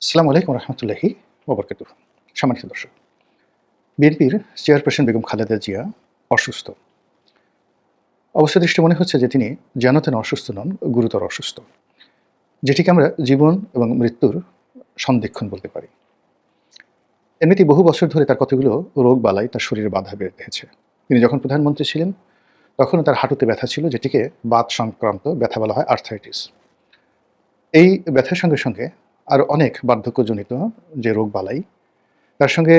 আসসালামু আলাইকুম রহমতুল্লাহি ওবরকাতুহ। সম্মানিত দর্শক, বিএনপির চেয়ারপারসন বেগম খালেদা জিয়া অসুস্থ। অবস্থা দৃষ্টে মনে হচ্ছে যে তিনি যেন তেন অসুস্থ নন, গুরুতর অসুস্থ, যেটিকে আমরা জীবন এবং মৃত্যুর সন্ধিক্ষণ বলতে পারি। এমনিতেই বহু বছর ধরে তার কতগুলো রোগ বালাই তার শরীরে বাধা বেঁধেছে। তিনি যখন প্রধানমন্ত্রী ছিলেন তখনও তার হাঁটুতে ব্যথা ছিল, যেটিকে বাত সংক্রান্ত ব্যথা বলা হয়, আর্থ্রাইটিস। এই ব্যথার সঙ্গে সঙ্গে আরও অনেক বার্ধক্যজনিত যে রোগ বালাই, তার সঙ্গে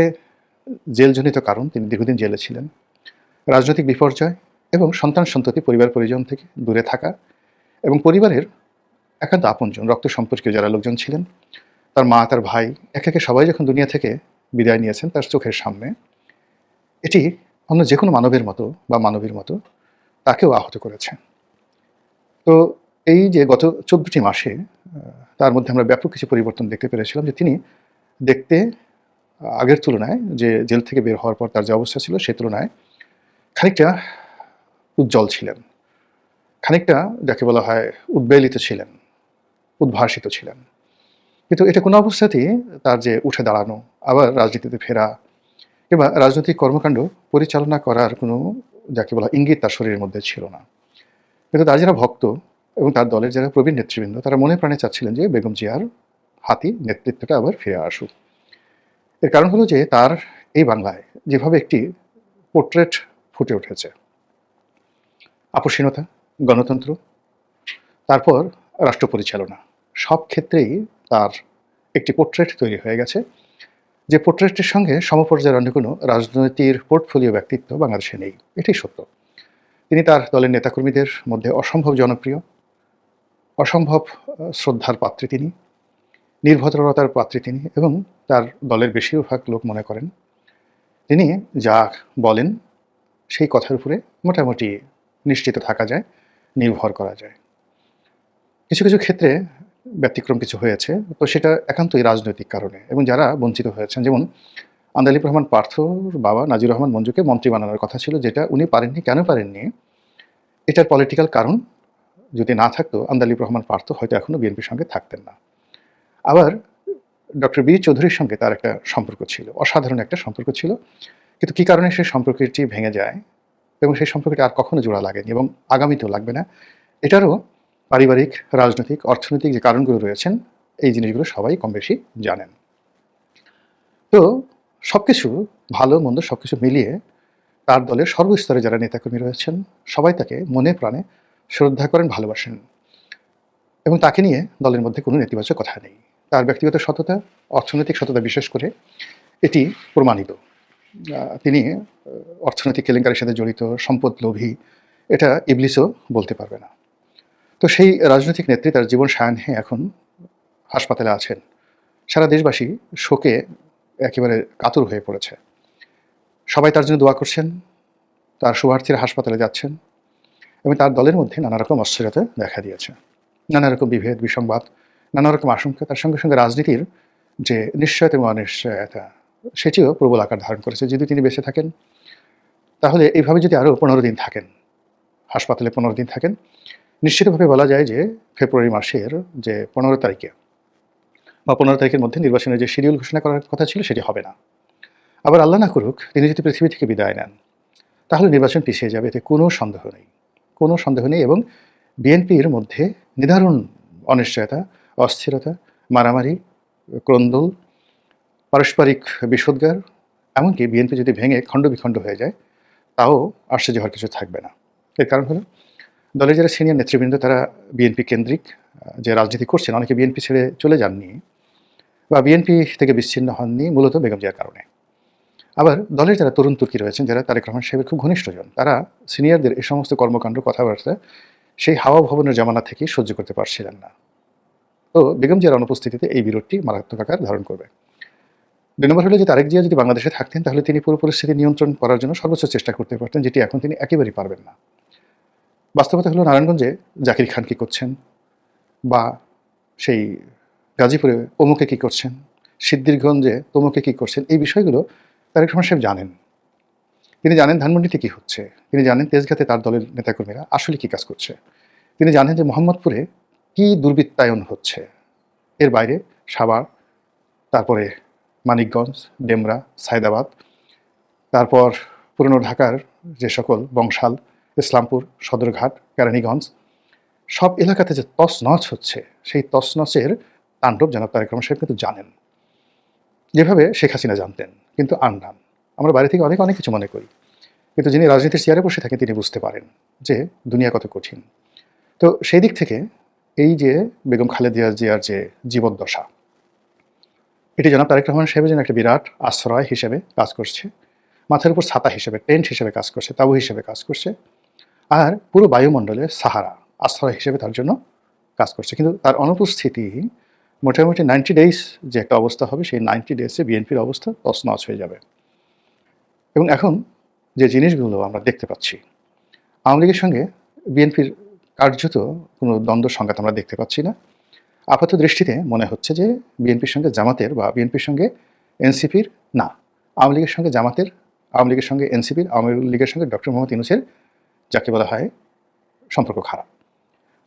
জেলজনিত কারণ, তিনি দীর্ঘদিন জেলে ছিলেন, রাজনৈতিক বিপর্যয় এবং সন্তান-সন্ততি, পরিবার-পরিজন থেকে দূরে থাকা এবং পরিবারের একান্ত আপনজন, রক্ত সম্পর্কীয় যারা লোকজন ছিলেন, তার মা, তার ভাই, একে, একে সবাই যখন দুনিয়া থেকে বিদায় নিয়েছেন তার চোখের সামনে, এটি অন্য যেকোনো মানবের মতো বা মানবীর মতো তাকেও আহত করেছে। তো এই যে গত ১৪টি মাসে তার মধ্যে আমরা ব্যাপক কিছু পরিবর্তন দেখতে পেরেছিলাম, যে তিনি দেখতে আগের তুলনায়, যে জেল থেকে বের হওয়ার পর তার যে অবস্থা ছিল সে তুলনায় খানিকটা উজ্জ্বল ছিলেন, খানিকটা যাকে বলা হয় উদ্বেলিত ছিলেন, উদ্ভাসিত ছিলেন। কিন্তু এটা কোনো অবস্থাতেই তার যে উঠে দাঁড়ানো, আবার রাজনীতিতে ফেরা কিংবা রাজনৈতিক কর্মকাণ্ড পরিচালনা করার কোনো যাকে বলা ইঙ্গিত তার শরীরের মধ্যে ছিল না। কিন্তু তার যারা ভক্ত এবং তার দলের যারা প্রবীণ নেতৃবৃন্দ, তারা মনে প্রাণে চাচ্ছিলেন যে বেগম জিয়ার হাতি নেতৃত্বটা আবার ফিরে আসুক। এর কারণ হলো যে তার এই বাংলায় যেভাবে একটি পোর্ট্রেট ফুটে উঠেছে, আপসীনতা, গণতন্ত্র, তারপর রাষ্ট্র পরিচালনা, সব ক্ষেত্রেই তার একটি পোর্ট্রেট তৈরি হয়ে গেছে, যে পোর্ট্রেটের সঙ্গে সমপর্যায়ের অন্য কোনো রাজনৈতিক পোর্টফোলিও ব্যক্তিত্ব বাংলাদেশে নেই। এটাই সত্য। তিনি তার দলের নেতাকর্মীদের মধ্যে অসম্ভব জনপ্রিয়, অসম্ভব শ্রদ্ধার পাত্রী তিনি, নির্ভদ্রতার পাত্রী তিনি, এবং তার দলের বেশিরভাগ লোক মনে করেন তিনি যা বলেন সেই কথার উপরে মোটামুটি নিশ্চিত থাকা যায়, নির্ভর করা যায়। কিছু কিছু ক্ষেত্রে ব্যতিক্রম কিছু হয়েছে, তো সেটা একান্তই রাজনৈতিক কারণে, এবং যারা বঞ্চিত হয়েছেন, যেমন আন্দালিব রহমান পার্থর বাবা নাজির রহমান মঞ্জুকে মন্ত্রী বানানোর কথা ছিল, যেটা উনি পারেননি। কেন পারেননি? এটার পলিটিক্যাল কারণ যদি না থাকতো, আন্দালিব রহমান পার্থ হয়তো এখনও বিএনপির সঙ্গে থাকতেন না। আবার ডক্টর বি চৌধুরীর সঙ্গে তার একটা সম্পর্ক ছিল, অসাধারণ একটা সম্পর্ক ছিল, কিন্তু কী কারণে সেই সম্পর্কটি ভেঙে যায় এবং সেই সম্পর্কটি আর কখনো জোড়া লাগেনি এবং আগামীতেও লাগবে না, এটারও পারিবারিক, রাজনৈতিক, অর্থনৈতিক যে কারণগুলো রয়েছেন, এই জিনিসগুলো সবাই কম বেশি জানেন। তো সবকিছু ভালো মন্দ সবকিছু মিলিয়ে তার দলের সর্বস্তরে যারা নেতাকর্মী রয়েছেন সবাই তাকে মনে প্রাণে শ্রদ্ধা করেন, ভালোবাসেন, এবং তাকে নিয়ে দলের মধ্যে কোনো নেতিবাচক কথা নেই। তার ব্যক্তিগত সততা, অর্থনৈতিক সততা বিশেষ করে, এটি প্রমাণিত। তিনি অর্থনৈতিক কেলেঙ্কারির সাথে জড়িত, সম্পদ লোভী, এটা ইবলিসও বলতে পারবে না। তো সেই রাজনৈতিক নেত্রী তার জীবন সায়াহ্নে এখন হাসপাতালে আছেন। সারা দেশবাসী শোকে একেবারে কাতর হয়ে পড়েছে। সবাই তার জন্য দোয়া করছেন, তার শুভার্থীরা হাসপাতালে যাচ্ছেন, এবং তার দলের মধ্যে নানা রকম অস্থিরতা দেখা দিয়েছে, নানা রকম বিভেদ, বিসংবাদ, নানা রকম আশঙ্কা, তার সঙ্গে সঙ্গে রাজনীতির যে নিশ্চয়তা এবং অনিশ্চয়তা, সেটিও প্রবল আকার ধারণ করেছে। যদি তিনি বেঁচে থাকেন, তাহলে এইভাবে যদি আরও 15 দিন থাকেন, হাসপাতালে 15 দিন থাকেন, নিশ্চিতভাবে বলা যায় যে ফেব্রুয়ারি মাসের যে 15 তারিখে বা 15 তারিখের মধ্যে নির্বাচনের যে শিডিউল ঘোষণা করার কথা ছিল সেটি হবে না। আবার আল্লাহ না করুক তিনি যদি পৃথিবী থেকে বিদায় নেন, তাহলে নির্বাচন পিছিয়ে যাবে, এতে কোনো সন্দেহ নেই, কোনো সন্দেহ নেই। এবং বিএনপির মধ্যে নিদারুণ অনিশ্চয়তা, অস্থিরতা, মারামারি, ক্রন্দল, পারস্পরিক বিষোদ্গার, এমনকি বিএনপি যদি ভেঙে খণ্ড-বিখণ্ড হয়ে যায়, তাও আশ্চর্য হওয়ার কিছু থাকবে না। এর কারণ হলো দলের যারা সিনিয়র নেতৃবৃন্দ তারা বিএনপি কেন্দ্রিক যে রাজনীতি করছেন, অনেকে বিএনপি ছেড়ে চলে যাননি বা বিএনপি থেকে বিচ্ছিন্ন হননি মূলত বেগম জিয়ার কারণে। আবার দলের যারা তরুণ তুর্কি রয়েছেন, যারা তারেক রহমান সাহেবের খুব ঘনিষ্ঠজন, তারা সিনিয়রদের এই সমস্ত কর্মকাণ্ড, কথাবার্তা সেই হাওয়া ভবনের জামানা থেকেই সহ্য করতে পারছিলেন না। তো বেগম জিয়ার অনুপস্থিতিতে এই বিরোধটি মারাত্মক আকার ধারণ করবে। ২ নম্বর হলো যে তারেক জিয়া যদি বাংলাদেশে থাকতেন, তাহলে তিনি পুরো পরিস্থিতি নিয়ন্ত্রণ করার জন্য সর্বোচ্চ চেষ্টা করতে পারতেন, যেটি এখন তিনি একেবারেই পারবেন না। বাস্তবতা হলো নারায়ণগঞ্জে জাকির খান কী করছেন, বা সেই গাজীপুরে অমুকে কী করছেন, সিদ্ধিরগঞ্জে তমুকে কী করছেন, এই বিষয়গুলো তারেক রহমান সাহেব জানেন। তিনি জানেন ধানমন্ডিতে কী হচ্ছে, তিনি জানেন তেজগাঁতে তার দলের নেতাকর্মীরা আসলে কী কাজ করছে, তিনি জানেন যে মোহাম্মদপুরে কী দুর্বৃত্তায়ন হচ্ছে। এর বাইরে সাভার, তারপরে মানিকগঞ্জ, ডেমরা, সায়দাবাদ, তারপর পুরনো ঢাকার যে সকল বংশাল, ইসলামপুর, সদরঘাট, কেরানীগঞ্জ, সব এলাকাতে যে তছনছ হচ্ছে, সেই তছনছের তাণ্ডব জনাব তারেক রহমান সাহেব কিন্তু জানেন, যেভাবে শেখ হাসিনা জানতেন, কিন্তু আনডান। আমরা বাইরে থেকে অনেক অনেক কিছু মনে করি, কিন্তু যিনি রাজনীতির চেয়ারে বসে থাকেন তিনি বুঝতে পারেন যে দুনিয়া কত কঠিন। তো সেই দিক থেকে এই যে বেগম খালেদা জিয়ার যে জীবদ্দশা, এটি জনাব তারেক রহমান সাহেবের জন্য একটা বিরাট আশ্রয় হিসেবে কাজ করছে, মাথার উপর ছাতা হিসেবে, টেন্ট হিসেবে কাজ করছে, তাঁবু হিসেবে কাজ করছে, আর পুরো বায়ুমণ্ডলে সাহারা আশ্রয় হিসেবে তার জন্য কাজ করছে। কিন্তু তার অনুপস্থিতি মোটামুটি 90 ডেজ যে একটা অবস্থা হবে, সেই 90 ডেজে বিএনপির অবস্থা তছনছ হয়ে যাবে। এবং এখন যে জিনিসগুলো আমরা দেখতে পাচ্ছি, আওয়ামী লীগের সঙ্গে বিএনপির কার্যত কোনো দ্বন্দ্ব সংঘাত আমরা দেখতে পাচ্ছি না। আপাত দৃষ্টিতে মনে হচ্ছে যে বিএনপির সঙ্গে জামাতের বা বিএনপির সঙ্গে এনসিপির না, আওয়ামী লীগের সঙ্গে জামাতের, আওয়ামী লীগের সঙ্গে এনসিপির, আওয়ামী লীগের সঙ্গে ডক্টর মোহাম্মদ ইউনূসের যাকে বলা হয় সম্পর্ক খারাপ।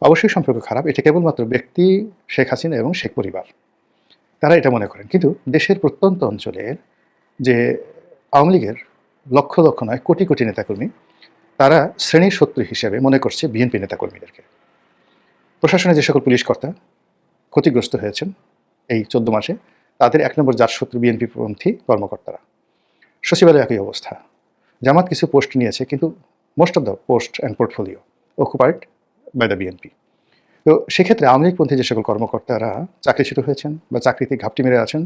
অবশ্যই সম্পর্ক খারাপ, এটা কেবলমাত্র ব্যক্তি শেখ হাসিনা এবং শেখ পরিবার, তারা এটা মনে করেন। কিন্তু দেশের প্রত্যন্ত অঞ্চলের যে আওয়ামী লীগের লক্ষ লক্ষ নয় কোটি কোটি নেতাকর্মী, তারা শ্রেণীর শত্রু হিসেবে মনে করছে বিএনপি নেতাকর্মীদেরকে। প্রশাসনে যে সকল পুলিশ কর্তা ক্ষতিগ্রস্ত হয়েছেন এই 14 মাসে, তাদের 1 নম্বর জাতশত্রু বিএনপিপন্থী কর্মকর্তারা। সচিবালয়ে একই অবস্থা। জামাত কিছু পোস্ট নিয়েছে, কিন্তু most of the post and portfolio occupied by the BNP. তো সেক্ষেত্রে আওয়ামী লীগপন্থী যে সকল কর্মকর্তারা চাকরিচ্যুত হয়েছেন বা চাকরিতে ঘাপটি মেরে আছেন,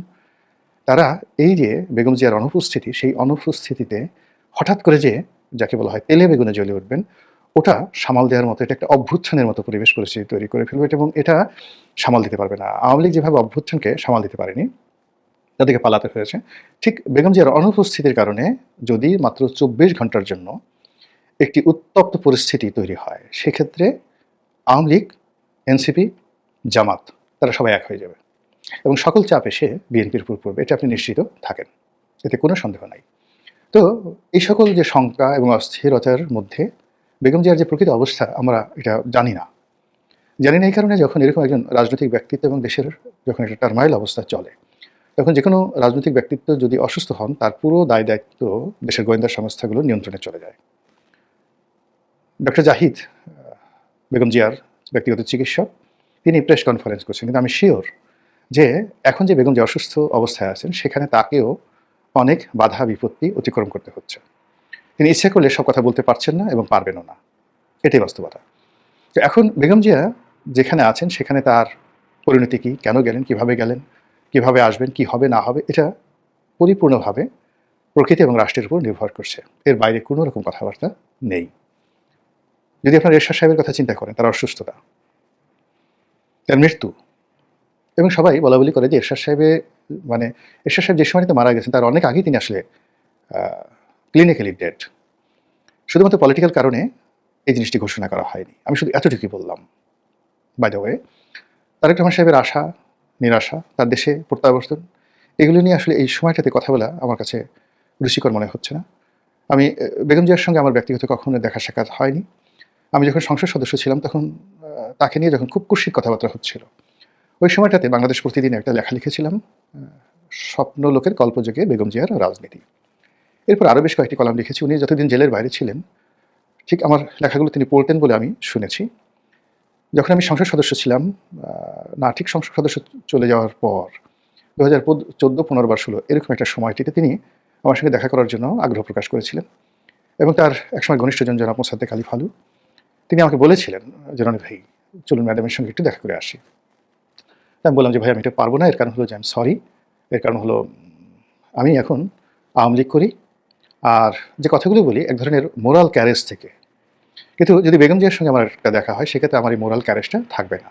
তারা এই যে বেগম জিয়ার অনুপস্থিতি, সেই অনুপস্থিতিতে হঠাৎ করে যে যাকে বলা হয় তেলে বেগুনে জ্বলে উঠবেন, ওটা সামাল দেওয়ার মতো, এটা একটা অভ্যুত্থানের মতো পরিবেশ পরিস্থিতি তৈরি করে ফেলবে, এবং এটা সামাল দিতে পারবে না। আওয়ামী লীগ যেভাবে অভ্যুত্থানকে সামাল দিতে পারেনি, তাদেরকে পালাতে হয়েছে, ঠিক বেগম জিয়ার অনুপস্থিতির কারণে যদি মাত্র 24 ঘন্টার জন্য একটি উত্তপ্ত পরিস্থিতি তৈরি হয়, সেক্ষেত্রে আওয়ামী লীগ, এনসিপি, জামাত তারা সবাই এক হয়ে যাবে এবং সকল চাপ এসে বিএনপির উপর পড়বে, এটা আপনি নিশ্চিত থাকেন, এতে কোনো সন্দেহ নাই। তো এই সকল যে শঙ্কা এবং অস্থিরতার মধ্যে বেগম জিয়ার যে প্রকৃত অবস্থা আমরা এটা জানি না। এই কারণে যখন এরকম একজন রাজনৈতিক ব্যক্তিত্ব এবং দেশের যখন একটা টার্মাইল অবস্থা চলে, তখন যে কোনো রাজনৈতিক ব্যক্তিত্ব যদি অসুস্থ হন, তার পুরো দায় দায়িত্ব দেশের গোয়েন্দা সংস্থাগুলোর নিয়ন্ত্রণে চলে যায়। ডক্টর জাহিদ বেগম জিয়ার ব্যক্তিগত চিকিৎসক, তিনি প্রেস কনফারেন্স করছেন, কিন্তু আমি শিওর যে এখন যে বেগম জিয়া অসুস্থ অবস্থায় আছেন, সেখানে তাকেও অনেক বাধা বিপত্তি অতিক্রম করতে হচ্ছে। তিনি ইচ্ছে করলে সব কথা বলতে পারছেন না এবং পারবেনও না, এটাই বাস্তবতা। তো এখন বেগম জিয়া যেখানে আছেন, সেখানে তার পরিণতি কী, কেন গেলেন, কিভাবে আসবেন, কি হবে না হবে, এটা পরিপূর্ণভাবে প্রকৃতি এবং রাষ্ট্রের উপর নির্ভর করছে। এর বাইরে কোনো রকম কথাবার্তা নেই। যদি আপনার এরশাদ সাহেবের কথা চিন্তা করেন, তার অসুস্থতা, তার মৃত্যু, এবং সবাই বলাবলি করে যে এরশাদ সাহেব যে সময়টাতে মারা গেছেন, তার অনেক আগেই তিনি আসলে ক্লিনিক্যালি ডেড। শুধুমাত্র পলিটিক্যাল কারণে এই জিনিসটি ঘোষণা করা হয়নি। আমি শুধু এতটুকুই বললাম। By the way, Tarique Rahman সাহেবের আশা, নিরাশা, তার দেশে প্রত্যাবর্তন, এগুলো নিয়ে আসলে এই সময়টাতে কথা বলা আমার কাছে রুচিকর মনে হচ্ছে না। আমি বেগম জিয়ার সঙ্গে আমার ব্যক্তিগত কখনো দেখা সাক্ষাৎ হয়নি। আমি যখন সংসদ সদস্য ছিলাম, তখন তাকে নিয়ে যখন খুব কুৎসিত কথাবার্তা হচ্ছিল, ওই সময়টাতে বাংলাদেশ প্রতিদিনে একটা লেখা লিখেছিলাম, স্বপ্ন লোকের কল্পযোগে বেগম জিয়ার রাজনীতি। এরপর আরও বেশ কয়েকটি কলাম লিখেছি। উনি যতদিন জেলের বাইরে ছিলেন, ঠিক আমার লেখাগুলো তিনি পড়তেন বলে আমি শুনেছি। যখন আমি সংসদ সদস্য ছিলাম, ঠিক সংসদ সদস্য চলে যাওয়ার পর 2014, 15 বা 16 এরকম একটা সময়টিতে তিনি আমার সঙ্গে দেখা করার জন্য আগ্রহ প্রকাশ করেছিলেন, এবং তার একসময় ঘনিষ্ঠজন জনাব মোসাদ্দেক আলী ফালু, তিনি আমাকে বলেছিলেন যে রনি ভাই, চলুন ম্যাডামের সঙ্গে একটু দেখা করে আসি। আমি বললাম যে ভাই, আমি এটা পারবো না। এর কারণ হলো যে আমি সরি, এর কারণ হলো আমি এখন আওয়ামী লীগ করি, আর যে কথাগুলো বলি এক ধরনের মোরাল ক্যারেজ থেকে। কিন্তু যদি বেগম জিয়ার সঙ্গে আমার একটা দেখা হয়, সেক্ষেত্রে আমার এই মোরাল ক্যারেজটা থাকবে না,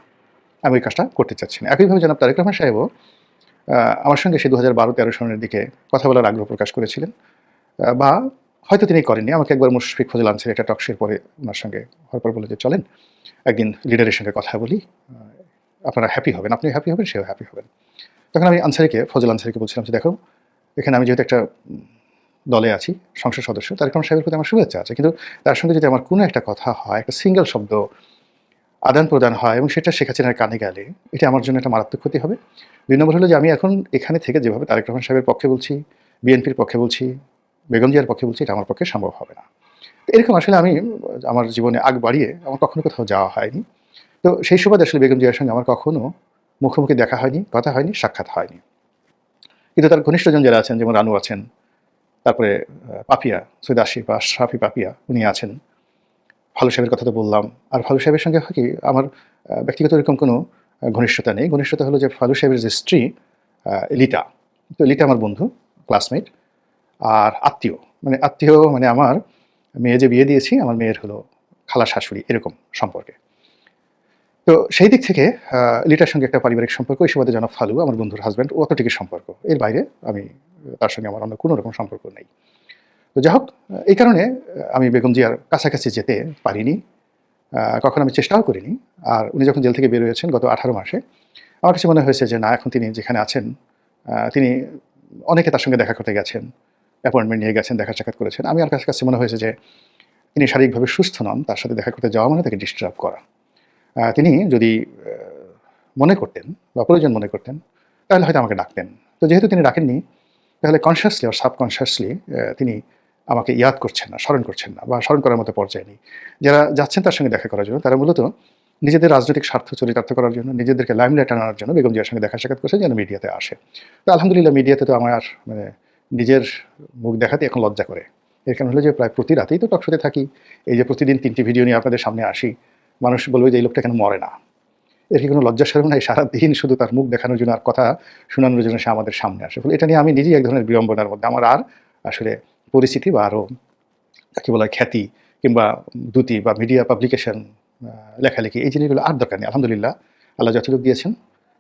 আমি ওই কাজটা করতে চাচ্ছি না। একইভাবে জনাব তারেক রহমান সাহেবও আমার সঙ্গে সে 2012-13 সনের দিকে কথা বলার আগ্রহ প্রকাশ করেছিলেন, বা হয়তো তিনি করেননি। আমাকে একবার মুশফিক ফজল আনসারী একটা টকশোর পরে ওনার সঙ্গে হওয়ার পর বলে যে চলেন একদিন লিডারের সঙ্গে কথা বলি, আপনারা হ্যাপি হবেন, আপনি হ্যাপি হবেন, সেও হ্যাপি হবেন। তখন আমি ফজল আনসারীকে বলছিলাম যে দেখো, এখানে আমি যেহেতু একটা দলে আছি, সংসদ সদস্য, তারেক রহমান সাহেবের প্রতি আমার শুভেচ্ছা আছে, কিন্তু তার সঙ্গে যদি আমার কোনো একটা কথা হয়, একটা সিঙ্গেল শব্দ আদান-প্রদান হয় এবং সেটা শেখ হাসিনার কানে গেলে এটা আমার জন্য একটা মারাত্মক ক্ষতি হবে। ২ নম্বর হলো যে আমি এখন এখানে থেকে যেভাবে তারেক রহমান সাহেবের পক্ষে বলছি, বিএনপির পক্ষে বলছি, বেগম জিয়ার পক্ষে বলছি, এটা আমার পক্ষে সম্ভব হবে না। তো এরকম আসলে আমি আমার জীবনে আগ বাড়িয়ে আমার কখনো কোথাও যাওয়া হয়নি। তো সেই সুবাদে আসলে বেগম জিয়ার সঙ্গে আমার কখনো মুখোমুখি দেখা হয়নি, কথা হয়নি, সাক্ষাৎ হয়নি। কিন্তু তার ঘনিষ্ঠজন যারা আছেন যেমন রানু আছেন, তারপরে পাপিয়া, সৈয়দ আসিফ বা আশরাফি পাপিয়া উনি আছেন। ফালু সাহেবের কথা তো বললাম। আর ফালু সাহেবের সঙ্গে হয় কি আমার ব্যক্তিগত এরকম কোনো ঘনিষ্ঠতা নেই। ঘনিষ্ঠতা হলো যে ফালু সাহেবের যে স্ত্রী লিটা। তো লিটা আমার বন্ধু, ক্লাসমেট আর আত্মীয়। মানে আমার মেয়ে যে বিয়ে দিয়েছি, আমার মেয়ের হলো খালা শাশুড়ি এরকম সম্পর্কে। তো সেই দিক থেকে লিটার সঙ্গে একটা পারিবারিক সম্পর্ক, এই সুবাদে জনাব ফালু আমার বন্ধুর হাসব্যান্ড অতটুকুই সম্পর্ক। এর বাইরে আমি তার সঙ্গে আমার অন্য কোনো রকম সম্পর্ক নেই। তো যাই হোক এই কারণে আমি বেগম জিয়ার কাছাকাছি যেতে পারিনি। কখনো আমি চেষ্টাও করিনি। আর উনি যখন জেল থেকে বের হয়েছেন গত ১৮ মাসে, আমার কাছে মনে হয়েছে যে না এখন তিনি যেখানে আছেন তিনি অনেকে তার সঙ্গে দেখা করতে গেছেন, অ্যাপয়েন্টমেন্ট নিয়ে গেছেন, দেখা সাক্ষাৎ করেছেন। আমি আর কাছে মনে হয়েছে যে তিনি শারীরিকভাবে সুস্থ নন, তার সাথে দেখা করতে যাওয়া মানে তাকে ডিস্টার্ব করা। তিনি যদি মনে করতেন বা প্রয়োজন মনে করতেন তাহলে হয়তো আমাকে ডাকতেন। তো যেহেতু তিনি ডাকেননি তাহলে কনসিয়াসলি আর সাবকনসিয়াসলি তিনি আমাকে ইয়াদ করছেন না, স্মরণ করছেন না বা স্মরণ করার মতো পর্যায়ে নেই। যারা যাচ্ছেন তার সঙ্গে দেখা করার জন্য তারা মূলত নিজেদের রাজনৈতিক স্বার্থ চরিতার্থ করার জন্য, নিজেদেরকে লাইমলাইট আনার জন্য বেগম জিয়ার সঙ্গে দেখা সাক্ষাৎ করছে যেন মিডিয়াতে আসে। তো আলহামদুলিল্লাহ মিডিয়াতে তো আমার মানে নিজের মুখ দেখাতে এখন লজ্জা করে। এর কারণ হলো যে প্রায় প্রতি রাতেই তো টকশোতে থাকি। এই যে প্রতিদিন ৩টি ভিডিও নিয়ে আপনাদের সামনে আসি, মানুষ বলবে যে এই লোকটা কেন মরে না? এর কি কোনো লজ্জা শরম নাই? সারাদিন শুধু তার মুখ দেখানোর জন্য আর কথা শোনানোর জন্য সে আমাদের সামনে আসে। ফলে এটা নিয়ে আমি নিজেই এক ধরনের বিড়ম্বনার মধ্যে। আমার আর আসলে পরিচিতি বা আরও যাকে বলা হয় খ্যাতি কিংবা দ্যুতি বা মিডিয়া পাবলিকেশন লেখালেখি এই জিনিসগুলো আর দরকার নেই। আলহামদুলিল্লাহ আল্লাহ যতটুকু দিয়েছেন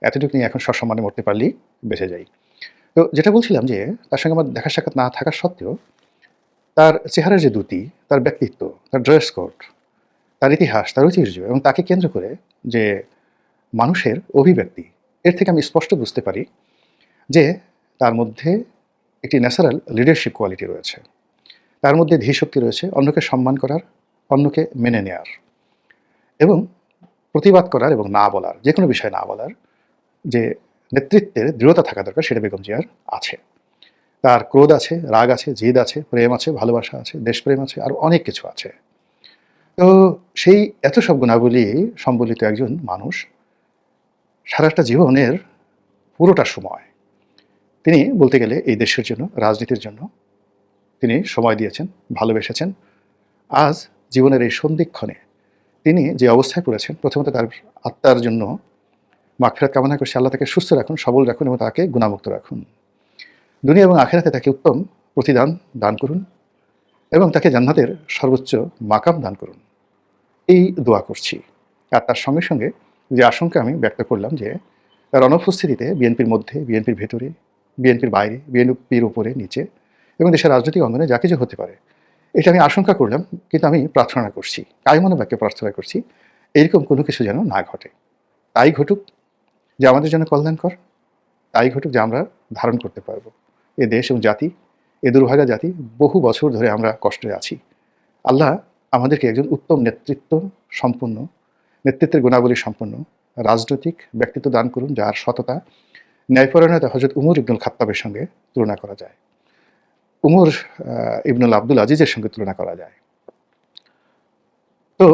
এতটুকু নিয়ে এখন সসম্মানে মরতে পারলেই বেঁচে যাই। তো যেটা বলছিলাম যে তার সঙ্গে আমার দেখা সাক্ষাৎ না থাকা সত্ত্বেও তার চেহারার যে দ্যুতি, তার ব্যক্তিত্ব, তার ড্রেস কোড, তার ইতিহাস, তার ঐতিহ্য এবং তাকে কেন্দ্র করে যে মানুষের অভিব্যক্তি, এর থেকে আমি স্পষ্ট বুঝতে পারি যে তার মধ্যে একটি ন্যাচারাল লিডারশিপ কোয়ালিটি রয়েছে। তার মধ্যে ধীশক্তি রয়েছে অন্যকে সম্মান করার, অন্যকে মেনে নেয়ার এবং প্রতিবাদ করার এবং না বলার, যেকোনো বিষয়ে না বলার যে নেতৃত্বের দৃঢ়তা থাকা দরকার সেটা বেগম জিয়ার আছে। তার ক্রোধ আছে, রাগ আছে, জেদ আছে, প্রেম আছে, ভালোবাসা আছে, দেশপ্রেম আছে, আরও অনেক কিছু আছে। তো সেই এত সব গুণাবলী সম্বলিত একজন মানুষ সারাটা জীবনের পুরোটা সময় তিনি বলতে গেলে এই দেশের জন্য, রাজনীতির জন্য তিনি সময় দিয়েছেন, ভালোবেসেছেন। আজ জীবনের এই সন্ধিক্ষণে তিনি যে অবস্থায় পড়েছেন, প্রথমত তার আত্মার জন্য মাগফিরাত কামনা করছি, আল্লাহ তাকে সুস্থ রাখুন, সবল রাখুন এবং তাকে গুণামুক্ত রাখুন। দুনিয়া এবং আখিরাতে তাকে উত্তম প্রতিদান দান করুন এবং তাকে জান্নাতের সর্বোচ্চ মাকাম দান করুন। এই দোয়া করছি। আর তার সঙ্গে সঙ্গে যে আশঙ্কা আমি ব্যক্ত করলাম যে তার অনুপস্থিতিতে বিএনপির মধ্যে, বিএনপির ভেতরে, বিএনপির বাইরে, বিএনপির উপরে নিচে এবং দেশের রাজনৈতিক অঙ্গনে যা কিছু হতে পারে এটা আমি আশঙ্কা করলাম, কিন্তু আমি প্রার্থনা করছি, কায়মনে বাক্যে প্রার্থনা করছি এরকম কোনো কিছু যেন না ঘটে। তাই ঘটুক যে আমাদের জন্য কল্যাণকর, তাই ঘটুক যে আমরা ধারণ করতে পারবো। এ দেশ এবং জাতি, এ দুর্ভাগা জাতি বহু বছর ধরে আমরা কষ্টে আছি। আল্লাহ আমাদেরকে একজন উত্তম নেতৃত্বের গুণাবলী সম্পন্ন রাজনৈতিক ব্যক্তিত্ব দান করুন যার সততা, ন্যায়পরায়ণতা হযরত উমর ইবনুল খাত্তাবের সঙ্গে তুলনা করা যায়, উমর ইবনুল আব্দুল আজিজের সঙ্গে তুলনা করা যায়। তো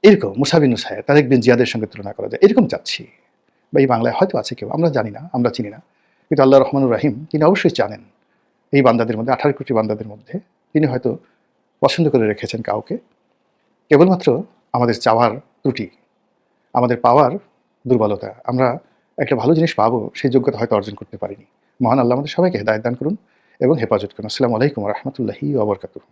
এরকম মুসা বিন নুসাইর, তারেক বিন জিয়াদের সঙ্গে তুলনা করা যায়, এরকম চাচ্ছি। বা এই বাংলায় হয়তো আছে কেউ, আমরা জানি না, আমরা চিনি না, কিন্তু আল্লাহ রহমানুর রাহিম তিনি অবশ্যই জানেন এই বান্দাদের মধ্যে, 18 কোটি বান্দাদের মধ্যে তিনি হয়তো পছন্দ করে রেখেছেন কাউকে। কেবলমাত্র আমাদের চাওয়ার ত্রুটি, আমাদের পাওয়ার দুর্বলতা, আমরা একটা ভালো জিনিস পাবো সেই যোগ্যতা হয়তো অর্জন করতে পারিনি। মহান আল্লাহ আমাদের সবাইকে হেদায়েত দান করুন এবং হেফাজত করুন। আসসালামু আলাইকুম ওয়া রাহমাতুল্লাহি ওয়া বারাকাতুহু।